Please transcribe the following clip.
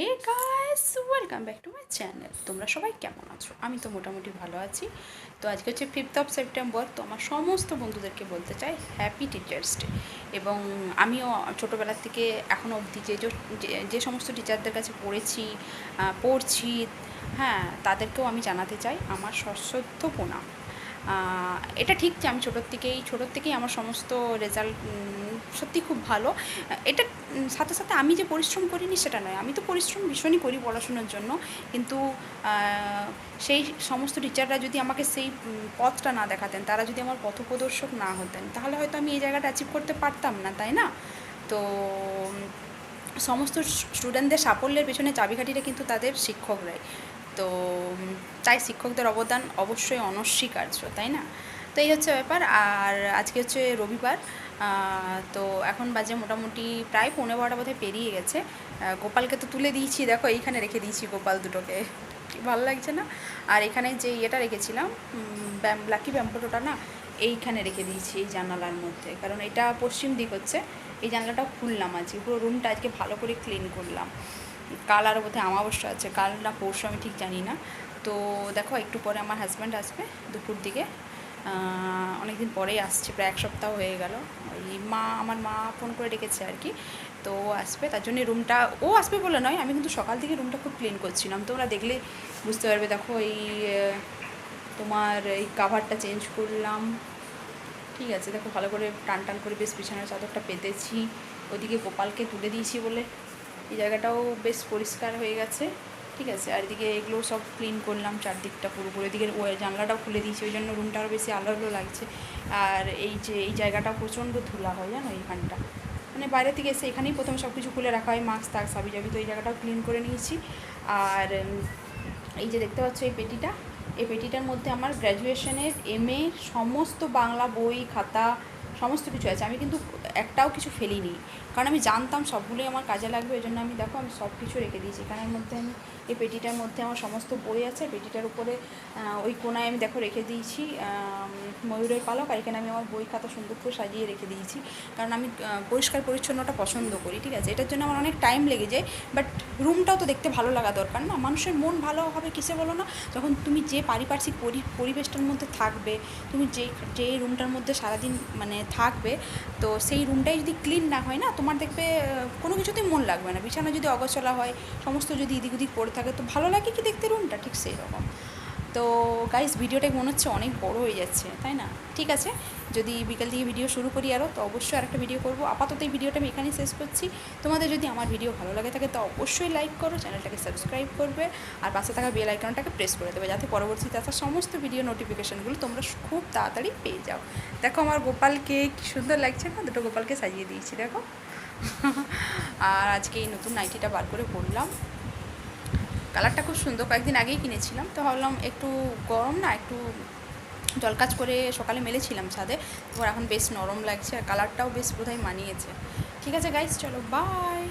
Hey guys, welcome back to my channel. তোমরা সবাই কেমন আছো? আমি তো মোটামুটি ভালো আছি। তো আজকে হচ্ছে 5th সেপ্টেম্বর। তো আমার সমস্ত বন্ধুদেরকে বলতে চাই হ্যাপি টিচার্স ডে। এবং আমিও ছোটোবেলার থেকে এখনও অবধি যে সমস্ত টিচারদের কাছে পড়ছি, হ্যাঁ, তাদেরকেও আমি জানাতে চাই আমার সশ্রদ্ধ প্রণাম। এটা ঠিক যে আমি ছোটোর থেকেই আমার সমস্ত রেজাল্ট সত্যি খুব ভালো। এটা সাথে সাথে আমি যে পরিশ্রম করিনি সেটা নয়, আমি তো পরিশ্রম ভীষণই করি পড়াশুনোর জন্য। কিন্তু সেই সমস্ত টিচাররা যদি আমাকে সেই পথটা না দেখাতেন, তারা যদি আমার পথপ্রদর্শক না হতেন, তাহলে হয়তো আমি এই জায়গাটা অ্যাচিভ করতে পারতাম না, তাই না? তো সমস্ত স্টুডেন্টদের সাফল্যের পেছনে চাবিকাঠিটা কিন্তু তাদের শিক্ষকরাই। তো তাই শিক্ষকদের অবদান অবশ্যই অনস্বীকার্য, তাই না? তো এই হচ্ছে ব্যাপার। আর আজকে হচ্ছে রবিবার। তো এখন বাজে মোটামুটি প্রায় 11:15 বোধহয় পেরিয়ে গেছে। গোপালকে তো তুলে দিয়েছি, দেখো এইখানে রেখে দিয়েছি গোপাল দুটোকে, কি ভালো লাগছে না? আর এখানে যে ইয়েটা রেখেছিলাম, লাকি ব্যাম্পোটা না, এইখানে রেখে দিয়েছি এই জানালার মধ্যে, কারণ এটা পশ্চিম দিক হচ্ছে। এই জানলাটাও খুললাম আজকে, পুরো রুমটা আজকে ভালো করে ক্লিন করলাম। কাল আরও বোধহয় অমাবস্যা আছে, কাল না পরশু আমি ঠিক জানি না। তো দেখো একটু পরে আমার হাজব্যান্ড আসবে দুপুর দিকে। অনেক দিন পরেই আসছে, প্রায় এক সপ্তাহ হয়ে গেল। আমার মা ফোন করে ডেকেছে আর কি। তো ও আসবে, তার জন্য রুমটা, ও আসবে বলে নয়, আমি কিন্তু সকাল থেকে রুমটা খুব ক্লিন করছিলাম, তোমরা দেখলে বুঝতে পারবে। দেখো তোমার এই কাভারটা চেঞ্জ করলাম, ঠিক আছে? দেখো ভালো করে টান টান করে বেশ বিছানার চাদরটা পেতেছি। ওদিকে গোপালকে তুলে দিয়েছি বলে এই জায়গাটাও বেশ পরিষ্কার হয়ে গেছে, ঠিক আছে? আর এদিকে এগুলো সব ক্লিন করলাম, চারদিকটা পুরোপুরি। এদিকে ওই জানলাটাও খুলে দিয়েছি, ওই জন্য রুমটা আরও বেশি আলো আলো লাগছে। আর এই জায়গাটা প্রচণ্ড ধুলা হয়, জানো, এইখানটা মানে বাইরে থেকে এসে এখানেই প্রথমে সব কিছু খুলে রাখা হয়, মাস্ক তাক সাবি জাবি। তো এই জায়গাটাও ক্লিন করে নিয়েছি। আর এই যে দেখতে পাচ্ছ এই পেটিটার মধ্যে আমার গ্র্যাজুয়েশনের MA সমস্ত বাংলা বই খাতা সমস্ত কিছু আছে। আমি কিন্তু একটাও কিছু ফেলিনি, কারণ আমি জানতাম সবগুলোই আমার কাজে লাগবে। ওই জন্য আমি আমি সব কিছু রেখে দিয়েছি এখানের মধ্যে। আমি এই পেটিটার মধ্যে আমার সমস্ত বই আছে। পেটিটার উপরে ওই কোনায় আমি দেখো রেখে দিয়েছি ময়ূরের পালক। আর এখানে আমি আমার বই খাতা সুন্দর করে সাজিয়ে রেখে দিয়েছি, কারণ আমি পরিষ্কার পরিচ্ছন্নটা পছন্দ করি, ঠিক আছে? এটার জন্য আমার অনেক টাইম লেগে যায়, বাট রুমটাও তো দেখতে ভালো লাগা দরকার না? মানুষের মন ভালো হবে কিসে বলো না? যখন তুমি যে পারিপার্শ্বিক পরিবেশটার মধ্যে থাকবে, তুমি যে রুমটার মধ্যে সারাদিন মানে থাকবে, তো সেই রুমটাই যদি ক্লিন না হয় না, তোমার দেখবে কোনো কিছুতেই মন লাগবে না। বিছানা যদি অগোছালো হয়, সমস্ত যদি এদিক ওদিক পড়ে থাকে, তো ভালো লাগে কি দেখতে রুমটা? ঠিক সেই রকম। তো গাইস, ভিডিওটাই মনে হচ্ছে অনেক বড় হয়ে যাচ্ছে, তাই না? ঠিক আছে, যদি বিকাল থেকে ভিডিও শুরু করি আরও, তো অবশ্যই আরেকটা ভিডিও করবো। আপাতত এই ভিডিওটা আমি এখানেই শেষ করছি। তোমাদের যদি আমার ভিডিও ভালো লাগে থাকে, তো অবশ্যই লাইক করো, চ্যানেলটাকে সাবস্ক্রাইব করবে, আর পাশে থাকা বেল আইকনটাকে প্রেস করে দেবে, যাতে পরবর্তীতে আসা সমস্ত ভিডিও নোটিফিকেশানগুলো তোমরা খুব তাড়াতাড়ি পেয়ে যাও। দেখো আমার গোপালকে কি সুন্দর লাগছে না? দুটো গোপালকে সাজিয়ে দিয়েছি দেখো। আর আজকে এই নতুন নাইটিটা বার করে পরলাম, কালারটা খুব সুন্দর, কয়েকদিন আগেই কিনেছিলাম। তো ভাবলাম একটু গরম না, একটু জলকাজ করে সকালে মেলেছিলাম ছাদে, তো এখন বেশ নরম লাগছে, আর কালারটাও বেশ বোধহয় মানিয়েছে। ঠিক আছে গাইস, চলো বাই।